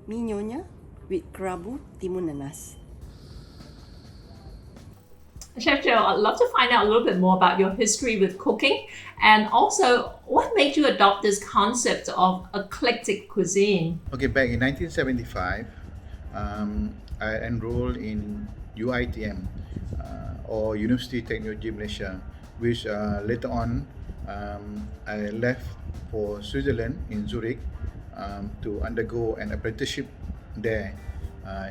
mie nyonya with kerabu timun nanas. Chef Joe, I'd love to find out a little bit more about your history with cooking and also what made you adopt this concept of eclectic cuisine. Okay, back in 1975, I enrolled in UiTM or University Technology Malaysia, which later on I left for Switzerland in Zurich to undergo an apprenticeship there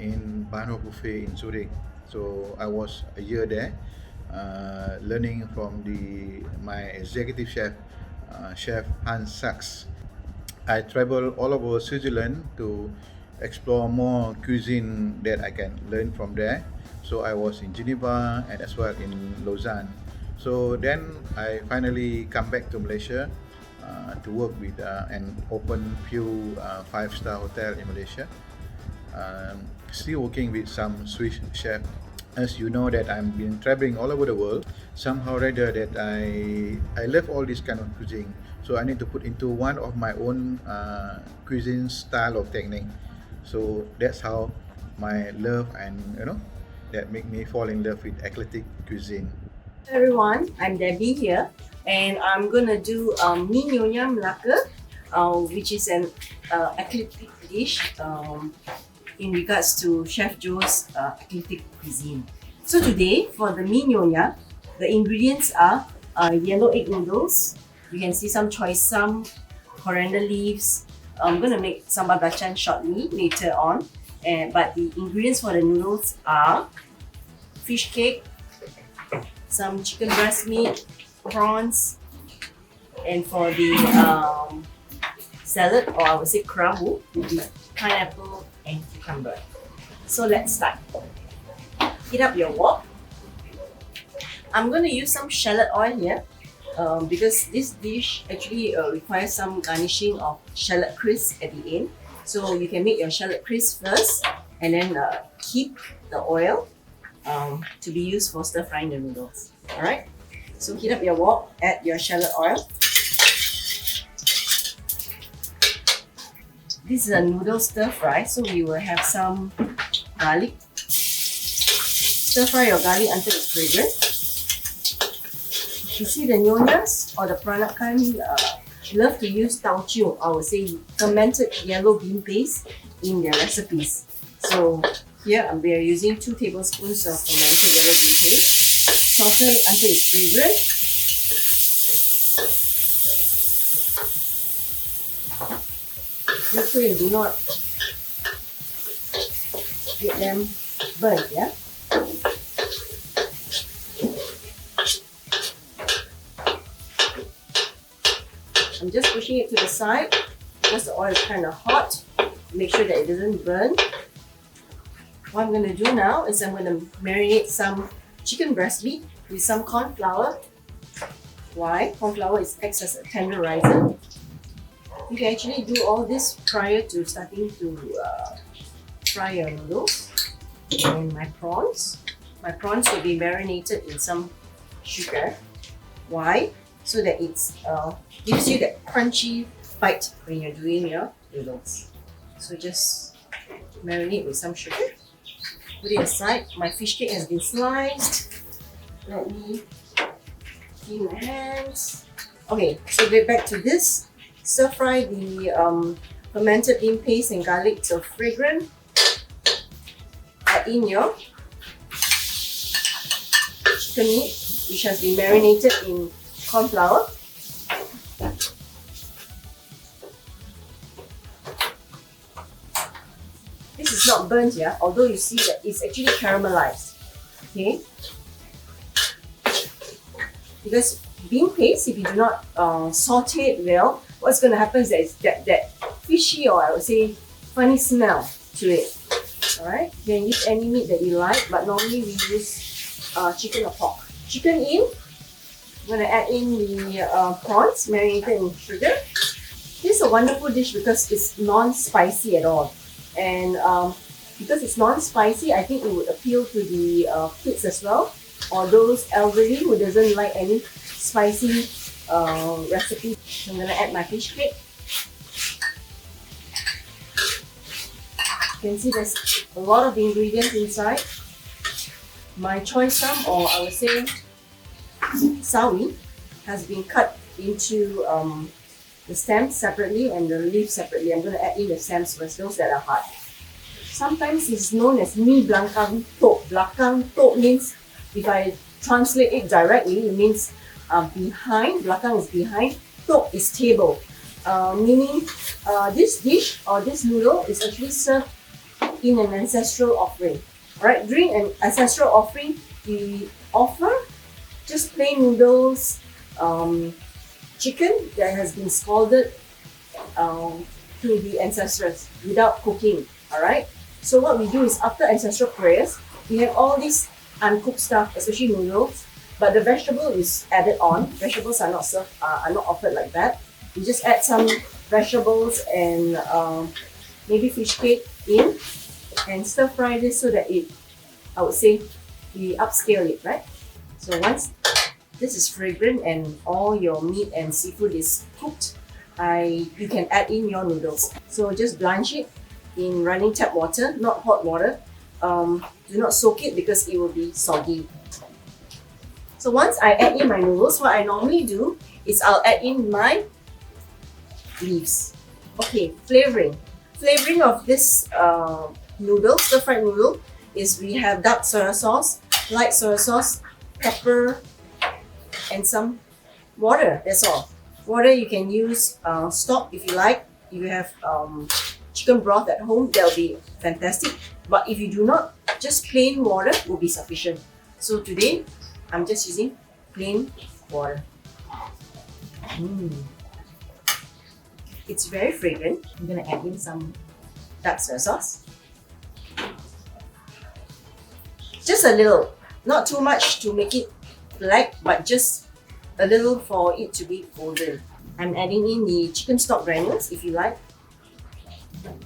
in Bahnhof Buffet in Zurich. So I was a year there, learning from my executive chef, Chef Hans Sachs. I travel all over Switzerland to explore more cuisine that I can learn from there. So I was in Geneva and as well in Lausanne. So then I finally come back to Malaysia to work with and open few 5-star hotel in Malaysia. Still working with some Swiss chef. As you know that I've been traveling all over the world, somehow rather that I love all this kind of cuisine. So I need to put into one of my own cuisine style of technique. So that's how my love and that make me fall in love with eclectic cuisine. Hello everyone, I'm Debbie here, and I'm gonna do mie nyonya Melaka, which is an eclectic dish in regards to Chef Joe's eclectic cuisine. So today for the mie nyonya, the ingredients are yellow egg noodles. You can see some choice coriander leaves. I'm gonna make sambal blachan shortly later on, but the ingredients for the noodles are fish cake, some chicken breast meat, prawns, and for the salad, or I would say kerabu, would be pineapple and cucumber. So let's start. Heat up your wok. I'm going to use some shallot oil here because this dish actually requires some garnishing of shallot crisp at the end. So you can make your shallot crisp first and then keep the oil to be used for stir frying the noodles. Alright, so heat up your wok, add your shallot oil. This is a noodle stir fry, so we will have some garlic. Stir fry your garlic until it's fragrant. You see the nyonyas or the peranakan love to use tauchiu, I would say fermented yellow bean paste in their recipes. So here we are using 2 tablespoons of fermented yellow bean paste. Saute it until it's fragrant. Make sure you do not get them burnt, yeah? I'm just pushing it to the side because the oil is kind of hot. Make sure that it doesn't burn. What I'm going to do now is I'm going to marinate some chicken breast meat with some corn flour. Why? Corn flour acts as a tenderizer. You can actually do all this prior to starting to fry your noodles. And my prawns will be marinated in some sugar. Why? So that it gives you that crunchy bite when you're doing your noodles. So just marinate with some sugar. Put it aside. My fish cake has been sliced. Let me clean my hands. Okay, so get back to this. Stir fry the fermented bean paste and garlic till fragrant. Add in your chicken meat, which has been marinated in corn flour. This is not burnt, yeah, although you see that it's actually caramelized. Okay? Because bean paste, if you do not saute it well, what's going to happen is that fishy, or I would say funny smell to it. Alright? You can use any meat that you like, but normally we use chicken or pork. Chicken in. I'm going to add in the prawns marinated in sugar. This is a wonderful dish because it's non-spicy at all. And because it's non-spicy, I think it would appeal to the kids as well, or those elderly who doesn't like any spicy recipe. So I'm going to add my fish cake. You can see there's a lot of ingredients inside. My choy sum, or I would say sawi, has been cut into the stems separately and the leaves separately. I'm going to add in the stems first, those that are hard. Sometimes it's known as mi blacang tok. Blacang tok means, if I translate it directly, it means behind. Blacang is behind. Tok is table. Meaning this dish or this noodle is actually served in an ancestral offering. Right? During an ancestral offering, we offer just plain noodles, chicken that has been scalded to the ancestors without cooking. Alright? So what we do is, after ancestral prayers, we have all this uncooked stuff, especially noodles, but the vegetable is added on. Vegetables are not served, are not offered like that. We just add some vegetables and maybe fish cake in and stir fry this so that it, I would say, we upscale it, right? So once this is fragrant and all your meat and seafood is cooked, you can add in your noodles. So just blanch it in running tap water, not hot water. Do not soak it because it will be soggy. So once I add in my noodles, what I normally do is I'll add in my leaves. Okay, flavoring. Flavoring of this noodle, stir-fried noodle, is we have dark soya sauce, light soya sauce, pepper, and some water. That's all. Water you can use stock if you like. If you have chicken broth at home, that'll be fantastic. But if you do not, just plain water will be sufficient. So today, I'm just using plain water. It's very fragrant. I'm gonna add in some dark soy sauce. Just a little, not too much to make it black, but just a little for it to be golden. I'm adding in the chicken stock granules if you like.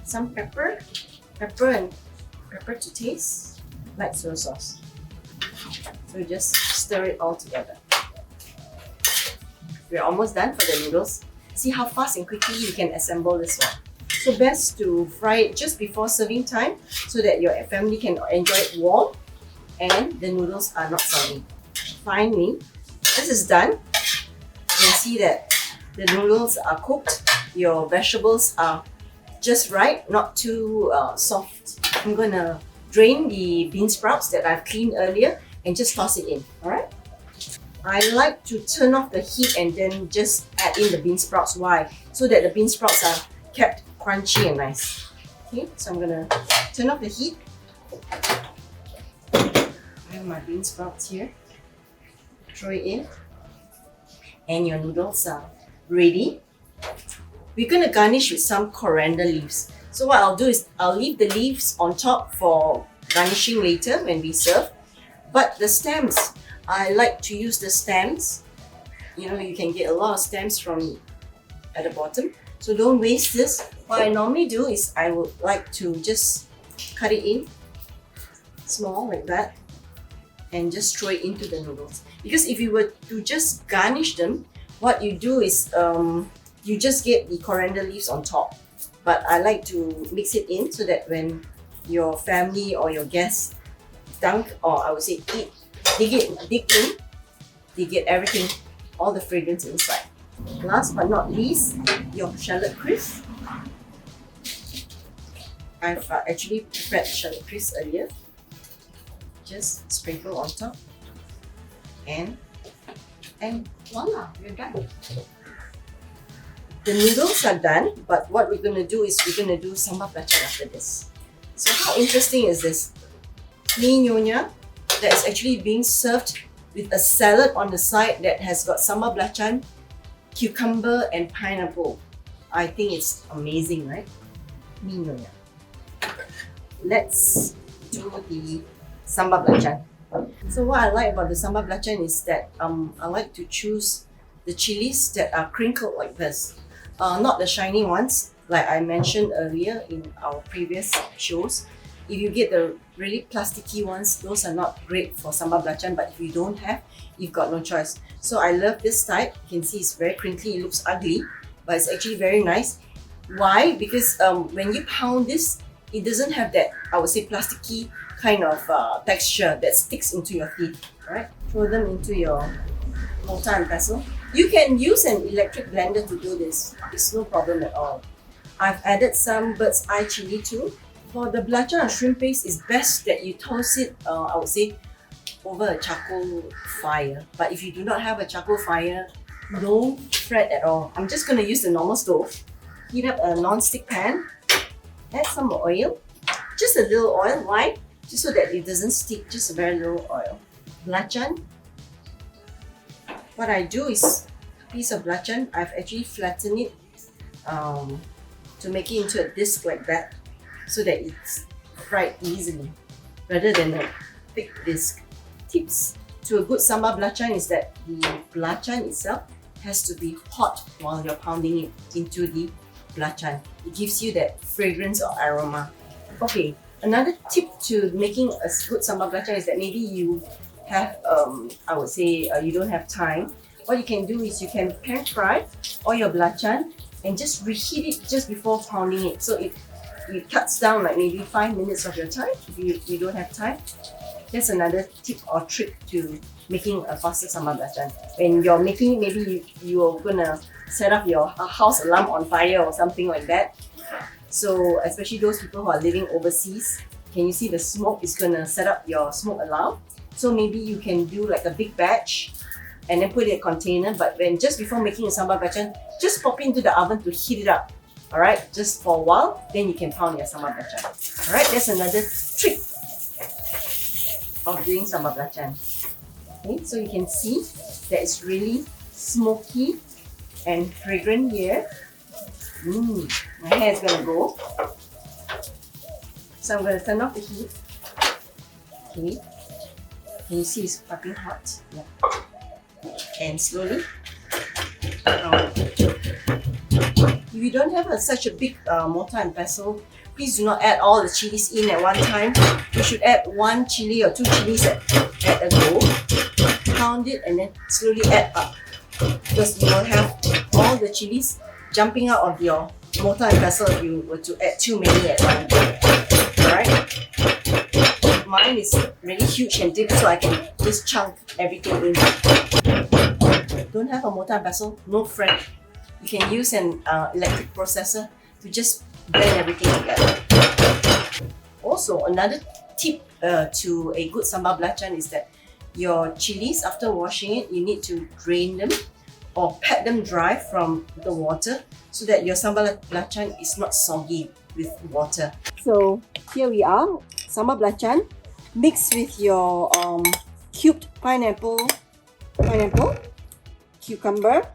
Some pepper to taste, light soy sauce. So just stir it all together. We're almost done for the noodles. See how fast and quickly you can assemble this one. So best to fry it just before serving time so that your family can enjoy it warm and the noodles are not soggy. Finally, this is done. You can see that the noodles are cooked. Your vegetables are just right, not too soft. I'm gonna drain the bean sprouts that I've cleaned earlier and just toss it in, alright? I like to turn off the heat and then just add in the bean sprouts. Why? So that the bean sprouts are kept crunchy and nice. Okay, so I'm gonna turn off the heat. I have my bean sprouts here. Throw it in. And your noodles are ready. We're gonna garnish with some coriander leaves. So what I'll do is I'll leave the leaves on top for garnishing later when we serve. But the stems, I like to use the stems. You know, you can get a lot of stems from at the bottom. So don't waste this. What I normally do is I would like to just cut it in small like that and just throw it into the noodles. Because if you were to just garnish them, what you do is you just get the coriander leaves on top. But I like to mix it in so that when your family or your guests dunk, or I would say eat, dig in, they get everything, all the fragrance inside. Last but not least, your shallot crisp. I've actually prepared shallot crisp earlier. Just sprinkle on top, and voila, we're done. The noodles are done, but what we're gonna do is we're gonna do sambal blachan after this. So how interesting is this? Nyonya that is actually being served with a salad on the side that has got sambal blachan, cucumber and pineapple. I think it's amazing, right? Nyonya. Let's do the sambal blachan. So what I like about the sambal blachan is that I like to choose the chilies that are crinkled like this. Not the shiny ones, like I mentioned earlier in our previous shows. If you get the really plasticky ones, those are not great for sambal blachan, but if you don't have, you've got no choice. So I love this type. You can see it's very crinkly, it looks ugly, but it's actually very nice. Why? Because when you pound this, it doesn't have that, I would say, plasticky kind of texture that sticks into your teeth. Alright, throw them into your mortar and pestle. You can use an electric blender to do this. It's no problem at all. I've added some bird's eye chili too. For the blachan or shrimp paste, it's best that you toast it, I would say, over a charcoal fire. But if you do not have a charcoal fire, no fret at all. I'm just going to use the normal stove. Heat up a non-stick pan. Add some oil. Just a little oil. Why? Just so that it doesn't stick. Just a very little oil. Blachan. What I do is, a piece of blachan, I've actually flattened it to make it into a disc like that, so that it's fried easily rather than a thick disc. Tips to a good sambal blachan is that the blachan itself has to be hot while you're pounding it into the blachan. It gives you that fragrance or aroma. Okay, another tip to making a good sambal blachan is that maybe you have, I would say, you don't have time. What you can do is you can pan fry all your blachan and just reheat it just before pounding it. So it cuts down like maybe 5 minutes of your time if you don't have time. That's another tip or trick to making a faster sambal blachan. When you're making it, maybe you're gonna set up your house alarm on fire or something like that. So especially those people who are living overseas, can you see the smoke is gonna set up your smoke alarm? So maybe you can do like a big batch and then put it in a container, but when just before making a sambal blachan, just pop it into the oven to heat it up. Alright, just for a while, then you can pound your sambal blachan. Alright, that's another trick of doing sambal blachan. Okay, so you can see that it's really smoky and fragrant here. My hair is gonna go. So I'm gonna turn off the heat. Okay, can you see it's piping hot? Yeah. And slowly. If you don't have such a big mortar and pestle, please do not add all the chilies in at one time. You should add 1 chili or 2 chilies at a go. Pound it and then slowly add up, because you will have all the chilies jumping out of your mortar and pestle if you were to add too many at one go. Alright? Mine is really huge and deep, so I can just chunk everything in. Don't have a mortar and pestle? No fret. You can use an electric processor to just blend everything together. Also, another tip to a good sambal blachan is that your chilies, after washing it, you need to drain them or pat them dry from the water so that your sambal blachan is not soggy with water. So here we are, sambal blachan mixed with your cubed pineapple, cucumber.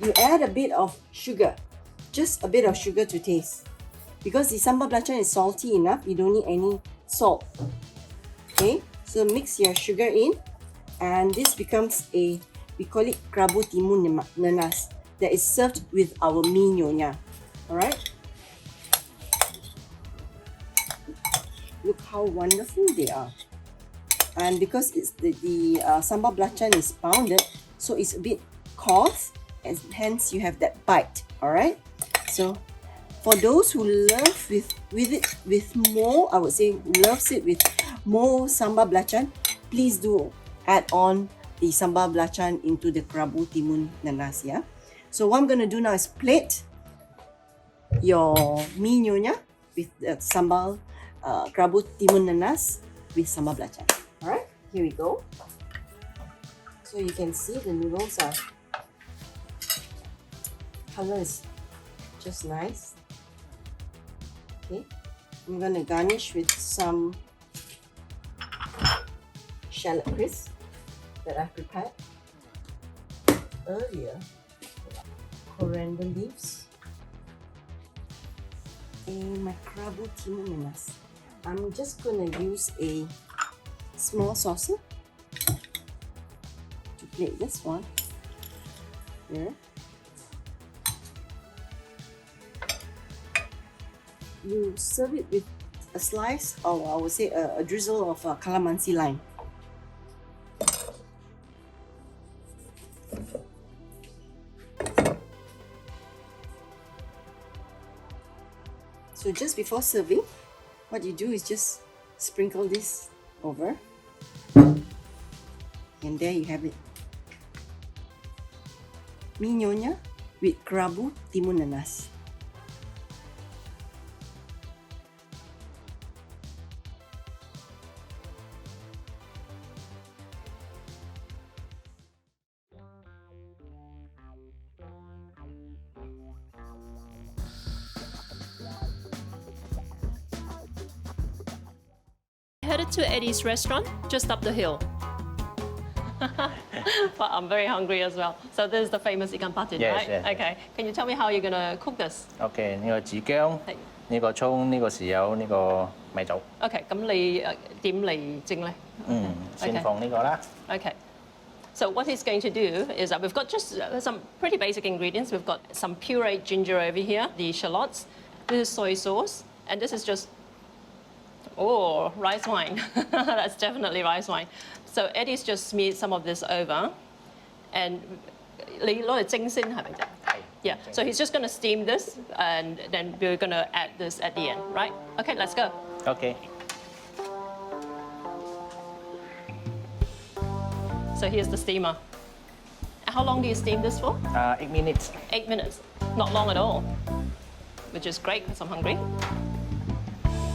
You add a bit of sugar, just a bit of sugar to taste. Because the sambal blachan is salty enough, you don't need any salt. Okay, so mix your sugar in, and this becomes we call it kerabu timun nanas, that is served with our mee nyonya. Alright? Look how wonderful they are. And because it's the sambal blachan is pounded, so it's a bit coarse, and hence you have that bite. Alright? So for those who love with more, I would say loves it with more sambal blachan, please do add on the sambal blachan into the kerabu timun nanas. Yeah. So what I'm gonna do now is plate your mee nyonya with the sambal kerabu timun nanas with sambal blachan. Alright, here we go. So you can see the noodles are color is just nice. Okay, I'm gonna garnish with some shallot crisp that I've prepared earlier. Coriander leaves and my kerabu timun nanas. I'm just gonna use a small saucer to plate this one here. You serve it with a slice, or I would say a drizzle of calamansi lime. So just before serving, what you do is just sprinkle this over. And there you have it. Mi Nyonya with kerabu timun nanas. Headed to Eddie's restaurant just up the hill. But I'm very hungry as well. So this is the famous ikan patin, Yes, right? yes, yes. Okay. Can you tell me how you're gonna cook this? OK，呢個子薑，係呢個葱，呢個豉油，呢個米酒。 Okay. 咁你點嚟蒸咧？先放呢個啦。 Okay. So what he's going to do is that we've got just some pretty basic ingredients. We've got some pureed ginger over here, the shallots. This is soy sauce, and this is just rice wine. That's definitely rice wine. So Eddie's just smeared some of this over, and 你攞嚟蒸先係咪啫？ Yeah. So he's just going to steam this, and then we're going to add this at the end, right? Okay, let's go. OK， So here's the steamer. How long do you steam this for? 8 minutes。 8 minutes. Not long at all, which is great because I'm hungry.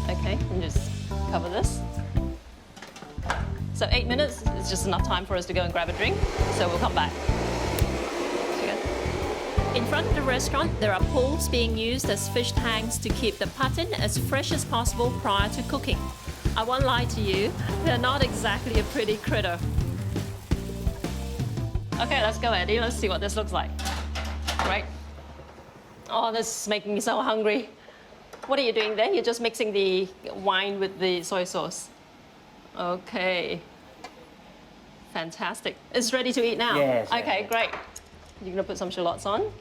Okay, and just cover this. So 8 minutes is just enough time for us to go and grab a drink. So we'll come back. In front of the restaurant, there are pools being used as fish tanks to keep the patin as fresh as possible prior to cooking. I won't lie to you, they're not exactly a pretty critter. Okay, let's go, Eddie. Let's see what this looks like. Right? Oh, this is making me so hungry. What are you doing there? You're just mixing the wine with the soy sauce. Okay. Fantastic. It's ready to eat now? Yes, Okay, yes. great. You're going to put some shallots on.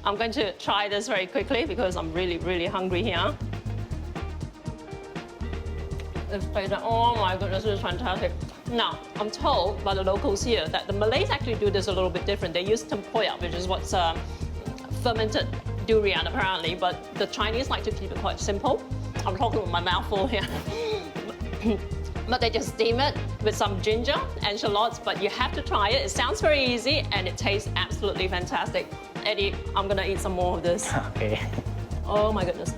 I'm going to try this very quickly because I'm really, really hungry here. This place, oh my goodness, this is fantastic. Now, I'm told by the locals here that the Malays actually do this a little bit different. They use tempoyak, which is what's fermented durian apparently, but the Chinese like to keep it quite simple. I'm talking with my mouth full here. But they just steam it with some ginger and shallots, but you have to try it. It sounds very easy and it tastes absolutely fantastic. Eddie, I'm gonna eat some more of this. OK。 Oh my goodness.